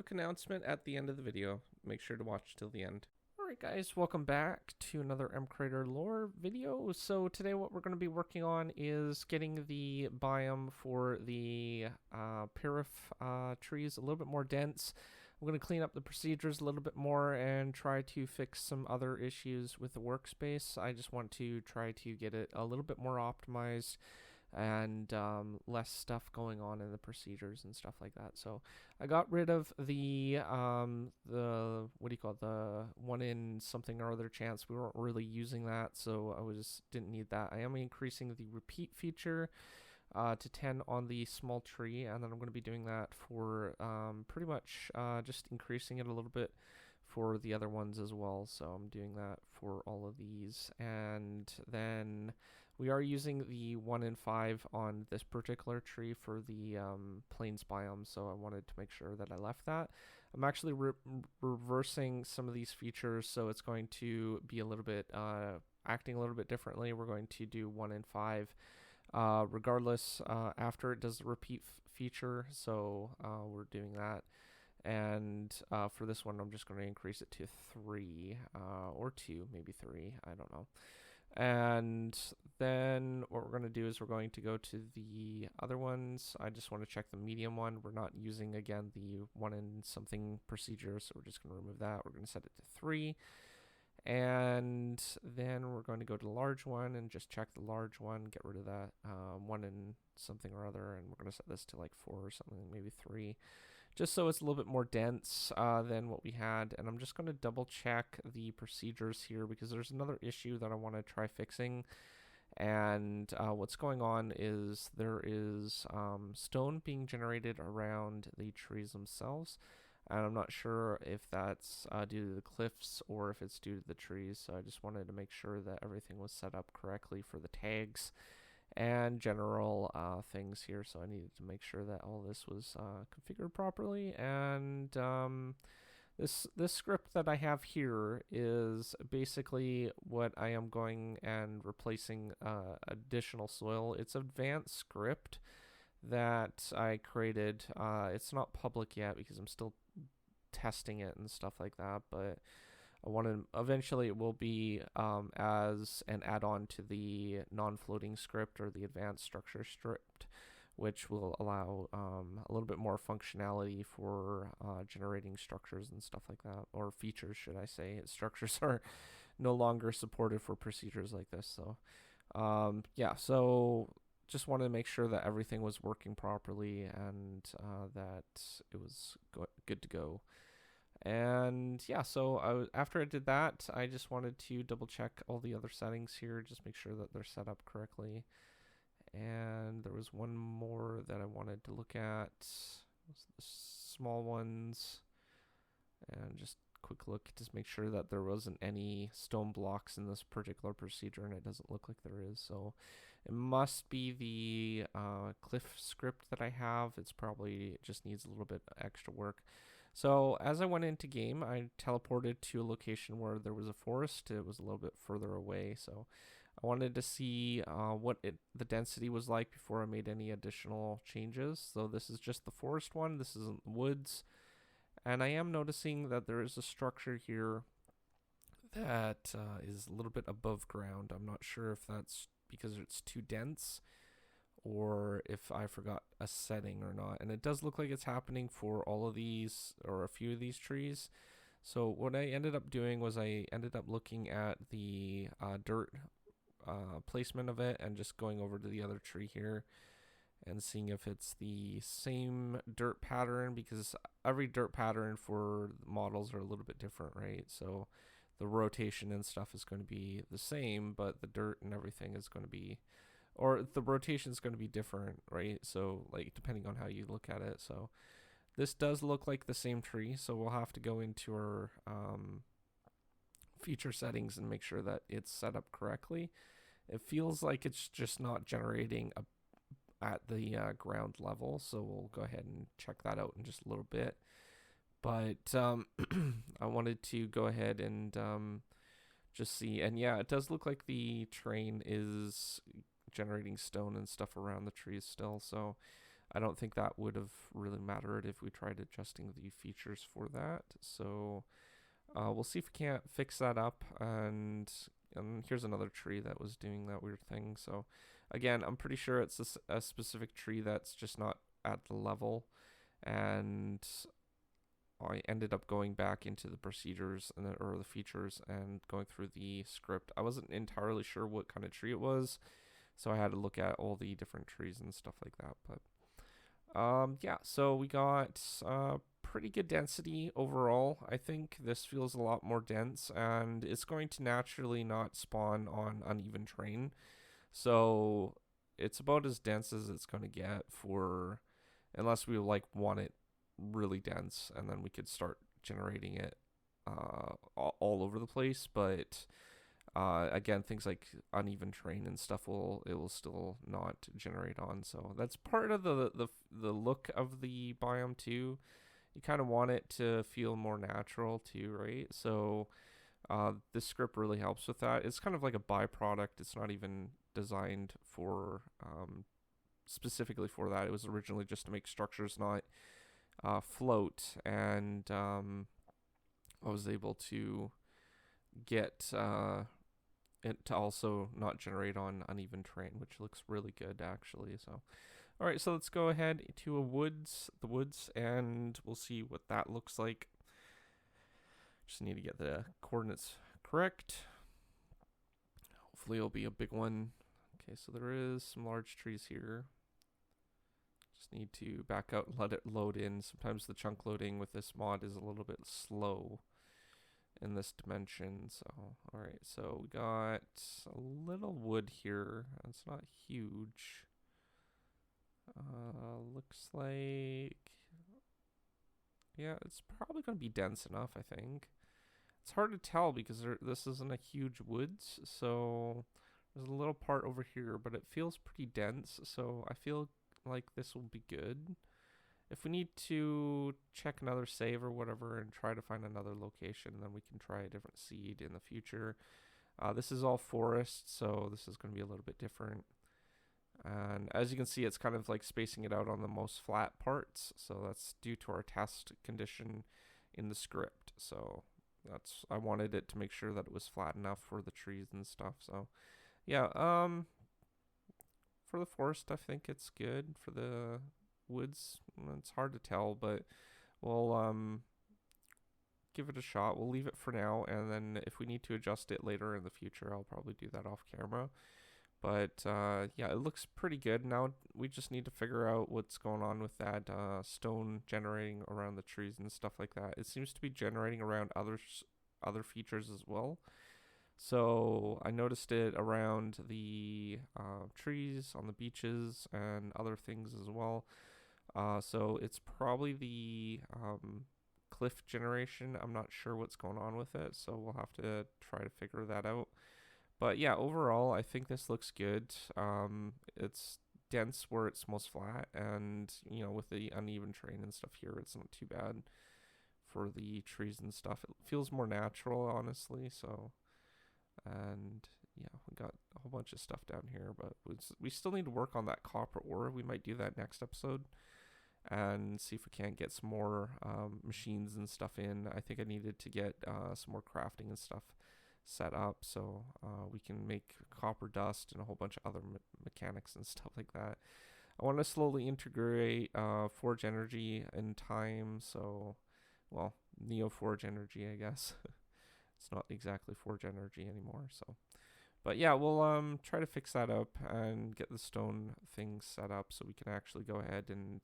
quick announcement at the end of the video. Make sure to watch till the end. Alright guys, welcome back to another MCreator Lore video. So today what we're going to be working on is getting the biome for the Piruff trees a little bit more dense. I'm going to clean up the procedures a little bit more and try to fix some other issues with the workspace. I just want to try to get it a little bit more optimized and less stuff going on in the procedures and stuff like that. So I got rid of the what do you call it, the one in something or other chance. We weren't really using that, so I didn't need that. I am increasing the repeat feature to 10 on the small tree, and then I'm going to be doing that for pretty much just increasing it a little bit for the other ones as well. So I'm doing that for all of these, and then we are using the 1 in 5 on this particular tree for the plains biome, so I wanted to make sure that I left that. I'm actually reversing some of these features, so it's going to be a little bit acting a little bit differently. We're going to do 1 in 5 regardless after it does the repeat feature, so we're doing that. And for this one, I'm just going to increase it to 3 or 2, maybe 3, I don't know. And then what we're going to do is we're going to go to the other ones. I just want to check the medium one. We're not using, again, the 1 in something procedure, so we're just going to remove that. We're going to set it to 3. And then we're going to go to the large one and just check the large one, get rid of that 1 in something or other, and we're going to set this to like 4 or something, maybe 3, just so it's a little bit more dense than what we had. And I'm just going to double check the procedures here because there's another issue that I want to try fixing. And what's going on is there is stone being generated around the trees themselves, and I'm not sure if that's due to the cliffs or if it's due to the trees. So I just wanted to make sure that everything was set up correctly for the tags and general things here. So I needed to make sure that all this was configured properly. And this script that I have here is basically what I am going and replacing additional soil. It's an advanced script that I created. It's not public yet because I'm still testing it and stuff like that, but I want to eventually it will be as an add-on to the non-floating script or the advanced structure script, which will allow a little bit more functionality for generating structures and stuff like that, or features, should I say. Structures are no longer supported for procedures like this. So yeah, so just wanted to make sure that everything was working properly and that it was good to go. And yeah, so after I did that, I just wanted to double check all the other settings here, just make sure that they're set up correctly. And there was one more that I wanted to look at, was the small ones, and just quick look, just make sure that there wasn't any stone blocks in this particular procedure, and it doesn't look like there is. So it must be the cliff script that I have. It's probably just needs a little bit extra work. So as I went into game, I teleported to a location where there was a forest. It was a little bit further away, so I wanted to see what the density was like before I made any additional changes. So this is just the forest one. This isn't the woods. And I am noticing that there is a structure here that is a little bit above ground. I'm not sure if that's because it's too dense or if I forgot a setting or not. And it does look like it's happening for all of these or a few of these trees. So what I ended up doing was I ended up looking at the dirt placement of it and just going over to the other tree here and seeing if it's the same dirt pattern, because every dirt pattern for models are a little bit different, right? So the rotation and stuff is going to be the same, but the dirt and everything is going to be, or the rotation is going to be different, right? So like depending on how you look at it. So this does look like the same tree, so we'll have to go into our feature settings and make sure that it's set up correctly. It feels like it's just not generating at the ground level, so we'll go ahead and check that out in just a little bit. But I wanted to go ahead and just see, and yeah, it does look like the train is generating stone and stuff around the trees still. So I don't think that would have really mattered if we tried adjusting the features for that. So we'll see if we can't fix that up. And here's another tree that was doing that weird thing. So again, I'm pretty sure it's a specific tree that's just not at the level. And I ended up going back into the procedures or the features and going through the script. I wasn't entirely sure what kind of tree it was, so I had to look at all the different trees and stuff like that. But yeah, so we got pretty good density overall. I think this feels a lot more dense, and it's going to naturally not spawn on uneven terrain. So it's about as dense as it's going to get for, unless we like want it really dense, and then we could start generating it all over the place. But again, things like uneven terrain and stuff will still not generate on. So that's part of the look of the biome too. You kind of want it to feel more natural too, right? So this script really helps with that. It's kind of like a byproduct. It's not even designed for specifically for that. It was originally just to make structures not float, and I was able to get it to also not generate on uneven terrain, which looks really good actually. So all right, so let's go ahead to the woods, and we'll see what that looks like. Just need to get the coordinates correct. Hopefully it'll be a big one. Okay, so there is some large trees here. Just need to back out and let it load in. Sometimes the chunk loading with this mod is a little bit slow in this dimension. So all right, so we got a little wood here. It's not huge. Looks like, yeah, it's probably going to be dense enough, I think. It's hard to tell because this isn't a huge woods, so there's a little part over here, but it feels pretty dense, so I feel like this will be good. If we need to check another save or whatever and try to find another location, then we can try a different seed in the future. This is all forest, so this is going to be a little bit different. And as you can see, it's kind of like spacing it out on the most flat parts. So that's due to our test condition in the script. So I wanted it to make sure that it was flat enough for the trees and stuff. So yeah, for the forest, I think it's good. For the woods, it's hard to tell, but we'll give it a shot. We'll leave it for now, and then if we need to adjust it later in the future, I'll probably do that off camera. But yeah, it looks pretty good. Now we just need to figure out what's going on with that stone generating around the trees and stuff like that. It seems to be generating around other features as well. So I noticed it around the trees on the beaches and other things as well. So it's probably the cliff generation. I'm not sure what's going on with it, so we'll have to try to figure that out. But yeah, overall, I think this looks good. It's dense where it's most flat, and you know, with the uneven terrain and stuff here, it's not too bad for the trees and stuff. It feels more natural, honestly. So, and yeah, we got a whole bunch of stuff down here, but we still need to work on that copper ore. We might do that next episode and see if we can't get some more machines and stuff in. I think I needed to get some more crafting and stuff set up, so we can make copper dust and a whole bunch of other mechanics and stuff like that. I want to slowly integrate Forge Energy in time, so, well, Neo Forge Energy, I guess. It's not exactly Forge Energy anymore, so. But yeah, we'll try to fix that up and get the stone things set up so we can actually go ahead and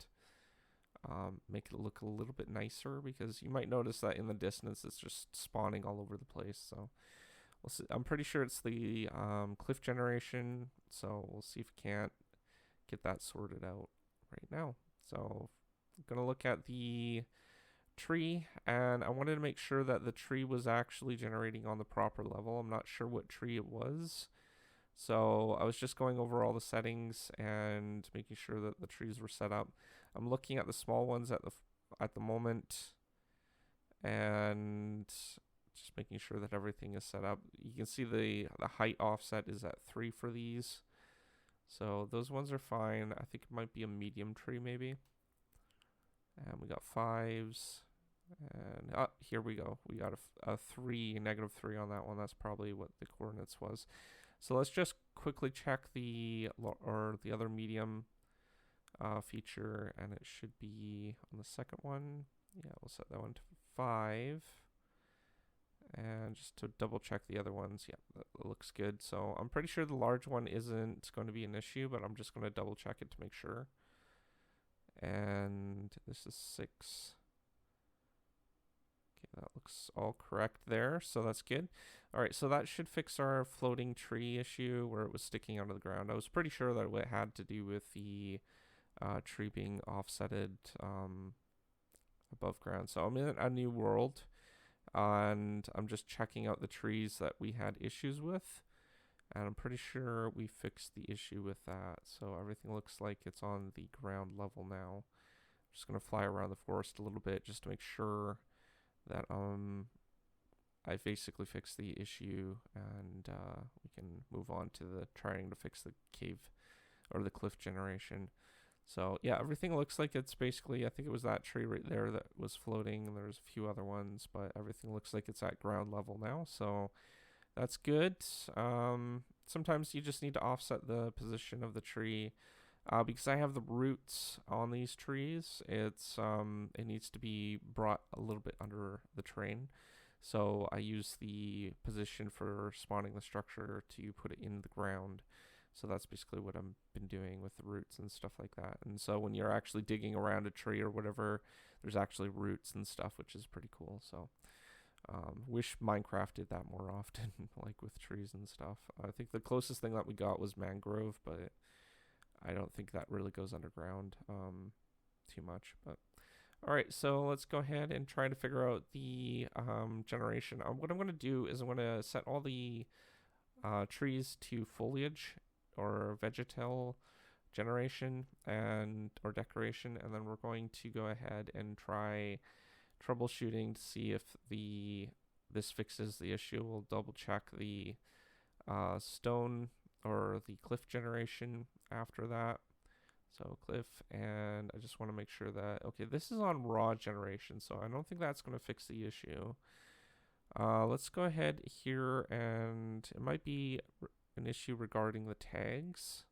make it look a little bit nicer, because you might notice that in the distance it's just spawning all over the place. So we'll see. I'm pretty sure it's the cliff generation, so we'll see if we can't get that sorted out right now. So I'm gonna look at the tree, and I wanted to make sure that the tree was actually generating on the proper level. I'm not sure what tree it was, so I was just going over all the settings and making sure that the trees were set up. I'm looking at the small ones at the moment, and just making sure that everything is set up. You can see the height offset is at 3 for these. So those ones are fine. I think it might be a medium tree maybe. And we got 5s. And here we go. We got a 3, -3 on that one. That's probably what the coordinates was. So let's just quickly check the other medium feature, and it should be on the second one. Yeah, we'll set that one to 5. And just to double check the other ones, yeah, that looks good. So I'm pretty sure the large one isn't going to be an issue, but I'm just going to double check it to make sure. And this is 6. Okay, that looks all correct there, so that's good. All right, so that should fix our floating tree issue where it was sticking out of the ground. I was pretty sure that it had to do with the tree being offsetted above ground. So I'm in a new world, and I'm just checking out the trees that we had issues with, and I'm pretty sure we fixed the issue with that. So everything looks like it's on the ground level now. I'm just gonna fly around the forest a little bit just to make sure that I basically fixed the issue, and we can move on to the trying to fix the cave or the cliff generation. So yeah, everything looks like it's basically, I think it was that tree right there that was floating, and there's a few other ones, but everything looks like it's at ground level now, so that's good. Sometimes you just need to offset the position of the tree. Because I have the roots on these trees, it needs to be brought a little bit under the terrain. So I use the position for spawning the structure to put it in the ground. So that's basically what I've been doing with the roots and stuff like that. And so when you're actually digging around a tree or whatever, there's actually roots and stuff, which is pretty cool. So wish Minecraft did that more often, like with trees and stuff. I think the closest thing that we got was mangrove, but I don't think that really goes underground too much. But all right, so let's go ahead and try to figure out the generation. What I'm going to do is I'm going to set all the trees to foliage or vegetal generation or decoration, and then we're going to go ahead and try troubleshooting to see if this fixes the issue. We'll double check the stone or the cliff generation after that. So cliff, and I just want to make sure that, okay, this is on raw generation, so I don't think that's going to fix the issue. Let's go ahead here, and it might be an issue regarding the tags.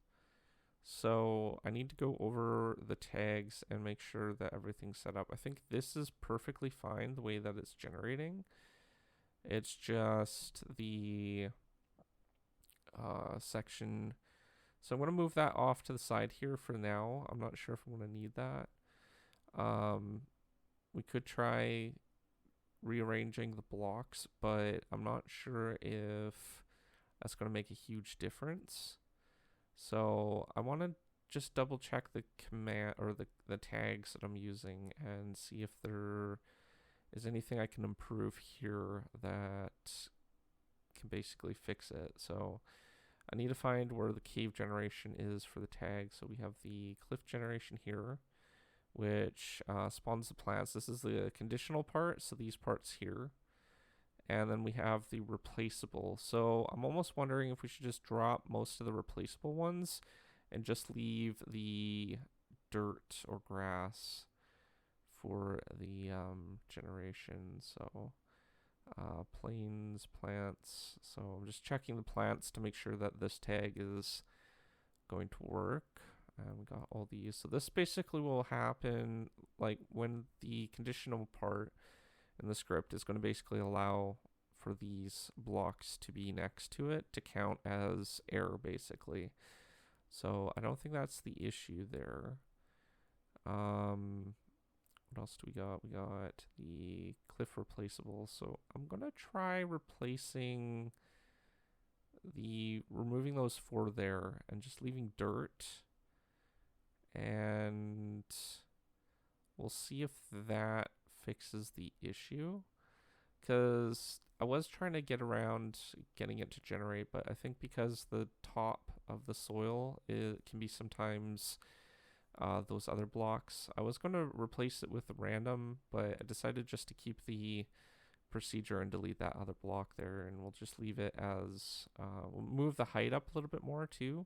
So I need to go over the tags and make sure that everything's set up. I think this is perfectly fine the way that it's generating. It's just the section. So I'm going to move that off to the side here for now. I'm not sure if I'm going to need that. We could try rearranging the blocks, but I'm not sure if that's going to make a huge difference. So I want to just double check the command or the tags that I'm using and see if there is anything I can improve here that can basically fix it. So I need to find where the cave generation is for the tag. So we have the cliff generation here, which spawns the plants. This is the conditional part, so these parts here. And then we have the replaceable. So I'm almost wondering if we should just drop most of the replaceable ones and just leave the dirt or grass for the generation. So plains, plants. So I'm just checking the plants to make sure that this tag is going to work. And we got all these. So this basically will happen like when the conditional part in the script is going to basically allow for these blocks to be next to it to count as error basically. So I don't think that's the issue there. What else do we got? We got the cliff replaceable. So I'm going to try removing those 4 there and just leaving dirt. And we'll see if that fixes the issue, because I was trying to get around getting it to generate, but I think because the top of the soil can be sometimes those other blocks, I was going to replace it with random, but I decided just to keep the procedure and delete that other block there, and we'll just leave it as we'll move the height up a little bit more too,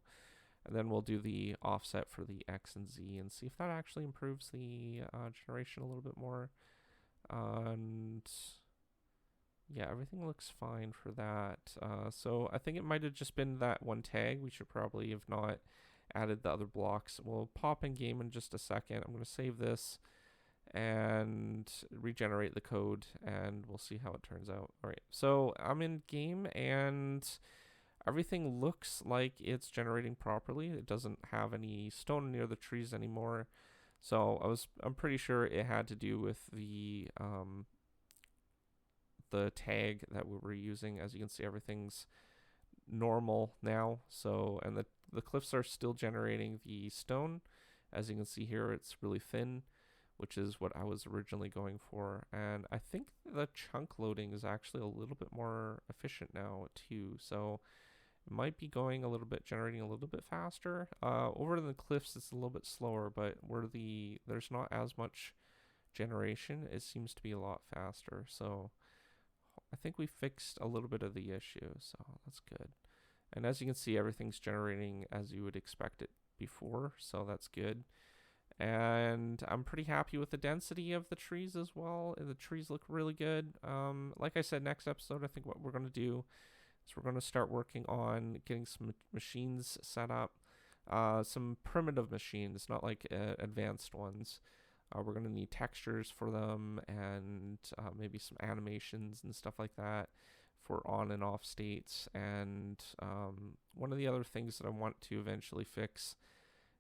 And then we'll do the offset for the X and Z and see if that actually improves the generation a little bit more. And yeah, everything looks fine for that. So I think it might have just been that one tag. We should probably have not added the other blocks. We'll pop in game in just a second. I'm going to save this and regenerate the code, and we'll see how it turns out. All right, so I'm in game and everything looks like it's generating properly. It doesn't have any stone near the trees anymore. So I'm pretty sure it had to do with the tag that we were using. As you can see, everything's normal now. So, and the cliffs are still generating the stone. As you can see here, it's really thin, which is what I was originally going for. And I think the chunk loading is actually a little bit more efficient now too. So it might be going a little bit, generating a little bit faster. Over the cliffs, it's a little bit slower, but there's not as much generation. It seems to be a lot faster. So I think we fixed a little bit of the issue, so that's good. And as you can see, everything's generating as you would expect it before, so that's good. And I'm pretty happy with the density of the trees as well. The trees look really good. Like I said, next episode, I think what we're going to do is we're going to start working on getting some machines set up. Some primitive machines, not like advanced ones. We're going to need textures for them and maybe some animations and stuff like that for on and off states. And one of the other things that I want to eventually fix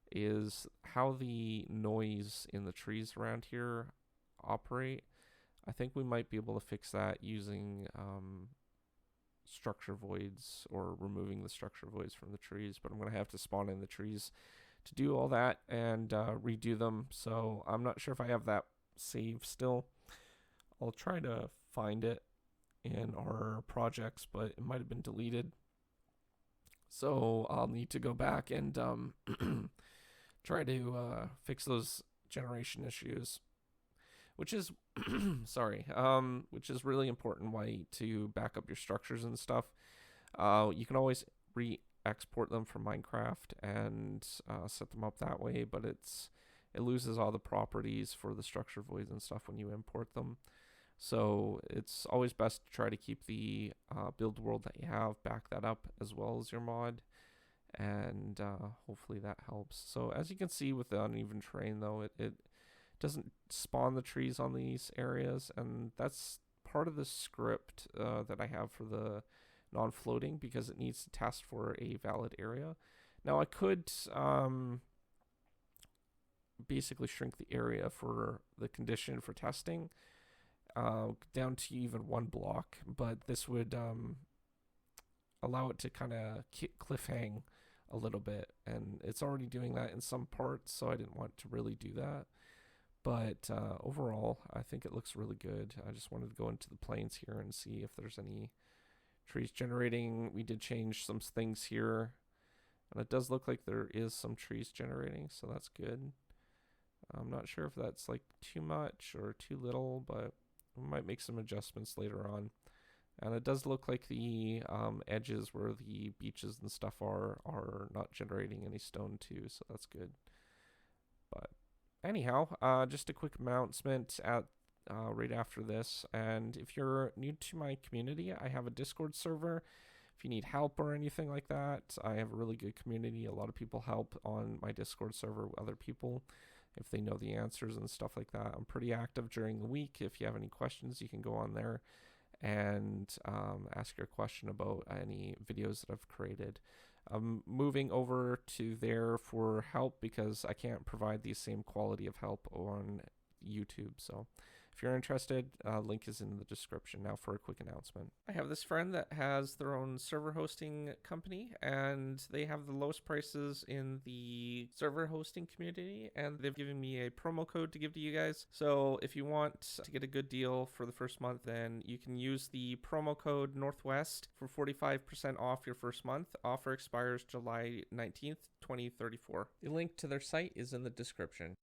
is how the noise in the trees around here operate. I think we might be able to fix that using structure voids or removing the structure voids from the trees, but I'm going to have to spawn in the trees to do all that and redo them. So I'm not sure if I have that save still. I'll try to find it in our projects, but it might have been deleted. So I'll need to go back and try to fix those generation issues, which is which is really important to back up your structures and stuff. You can always export them from Minecraft and set them up that way, but it loses all the properties for the structure voids and stuff when you import them. So it's always best to try to keep the build world that you have, back that up as well as your mod, and hopefully that helps. So as you can see with the uneven terrain though, it doesn't spawn the trees on these areas, and that's part of the script that I have for the non-floating, because it needs to test for a valid area. Now I could basically shrink the area for the condition for testing down to even one block, but this would allow it to kind of cliff hang a little bit, and it's already doing that in some parts, so I didn't want to really do that. But overall, I think it looks really good. I just wanted to go into the plains here and see if there's any trees generating. We did change some things here, and it does look like there is some trees generating, so that's good. I'm not sure if that's like too much or too little, but we might make some adjustments later on. And it does look like the edges where the beaches and stuff are not generating any stone too, so that's good. But anyhow, just a quick announcement at right after this. And if you're new to my community, I have a Discord server. If you need help or anything like that, I have a really good community. A lot of people help on my Discord server with other people if they know the answers and stuff like that. I'm pretty active during the week. If you have any questions, you can go on there and ask your question about any videos that I've created. I'm moving over to there for help because I can't provide the same quality of help on YouTube. So if you're interested, link is in the description. Now for a quick announcement. I have this friend that has their own server hosting company, and they have the lowest prices in the server hosting community, and they've given me a promo code to give to you guys. So if you want to get a good deal for the first month, then you can use the promo code Northwest for 45% off your first month. Offer expires July 19th, 2034. The link to their site is in the description.